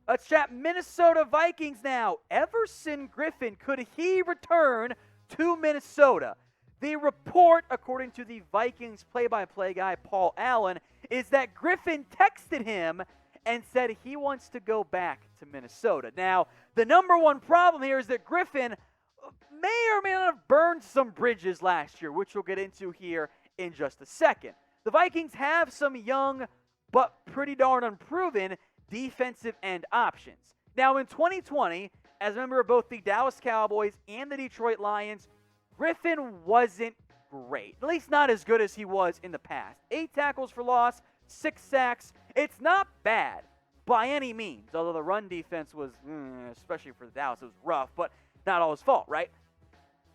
Let's chat Minnesota Vikings now. Everson Griffen, could he return to Minnesota? The report, according to the Vikings play-by-play guy Paul Allen, is that Griffen texted him and said he wants to go back to Minnesota. Now, the number one problem here is that Griffen may or may not have burned some bridges last year, which we'll get into here in just a second. The Vikings have some young but pretty darn unproven defensive end options. Now, in 2020, as a member of both the Dallas Cowboys and the Detroit Lions, Griffen wasn't great, at least not as good as he was in the past. 8 tackles for loss, 6 sacks. It's not bad by any means, although the run defense was, especially for Dallas, it was rough, but not all his fault, right?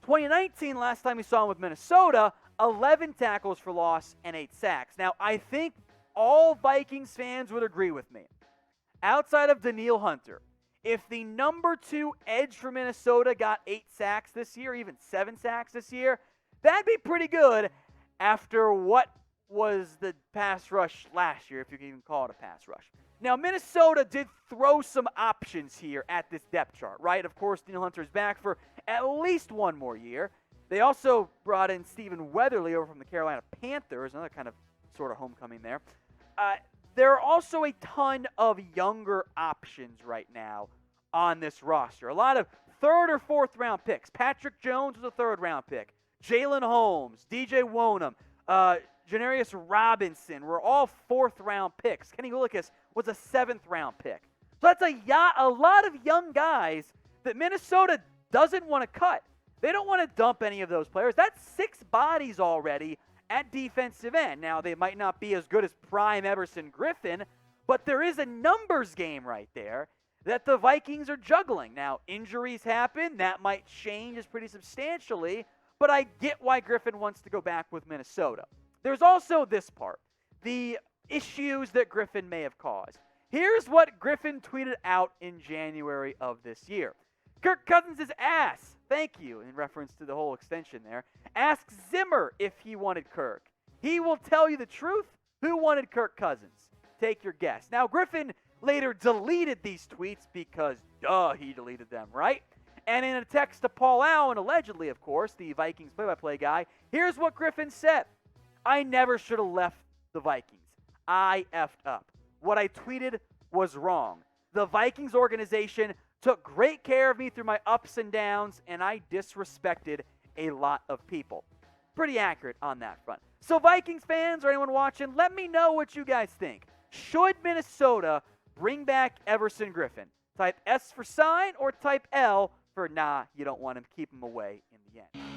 2019, last time we saw him with Minnesota, 11 tackles for loss and 8 sacks. Now, I think all Vikings fans would agree with me. Outside of Danielle Hunter, if the number 2 edge for Minnesota got 8 sacks this year, even 7 sacks this year, that'd be pretty good after what was the pass rush last year, if you can even call it a pass rush. Now, Minnesota did throw some options here at this depth chart, right? Of course, Danielle Hunter's back for at least one more year. They also brought in Stephen Weatherly over from the Carolina Panthers, another kind of sort of homecoming there. There are also a ton of younger options right now on this roster. A lot of 3rd or 4th round picks. Patrick Jones was a 3rd round pick. Jalen Holmes, DJ Wonham, Janarius Robinson were all 4th round picks. Kenny Willikas was a 7th round pick. So that's a lot of young guys that Minnesota doesn't want to cut. They don't want to dump any of those players. That's 6 bodies already at defensive end. Now, they might not be as good as prime Everson Griffen, but there is a numbers game right there that the Vikings are juggling. Now, injuries happen. That might change us pretty substantially, but I get why Griffen wants to go back with Minnesota. There's also this part, the issues that Griffen may have caused. Here's what Griffen tweeted out in January of this year. Kirk Cousins' ass, thank you, in reference to the whole extension there, ask Zimmer if he wanted Kirk. He will tell you the truth. Who wanted Kirk Cousins? Take your guess. Now, Griffen later deleted these tweets because, he deleted them, right? And in a text to Paul Allen, allegedly, of course, the Vikings play-by-play guy, here's what Griffen said. I never should have left the Vikings. I effed up. What I tweeted was wrong. The Vikings organization took great care of me through my ups and downs, and I disrespected a lot of people. Pretty accurate on that front. So Vikings fans or anyone watching, let me know what you guys think. Should Minnesota bring back Everson Griffen? Type S for sign or type L for nah, you don't want him. Keep him away in the end.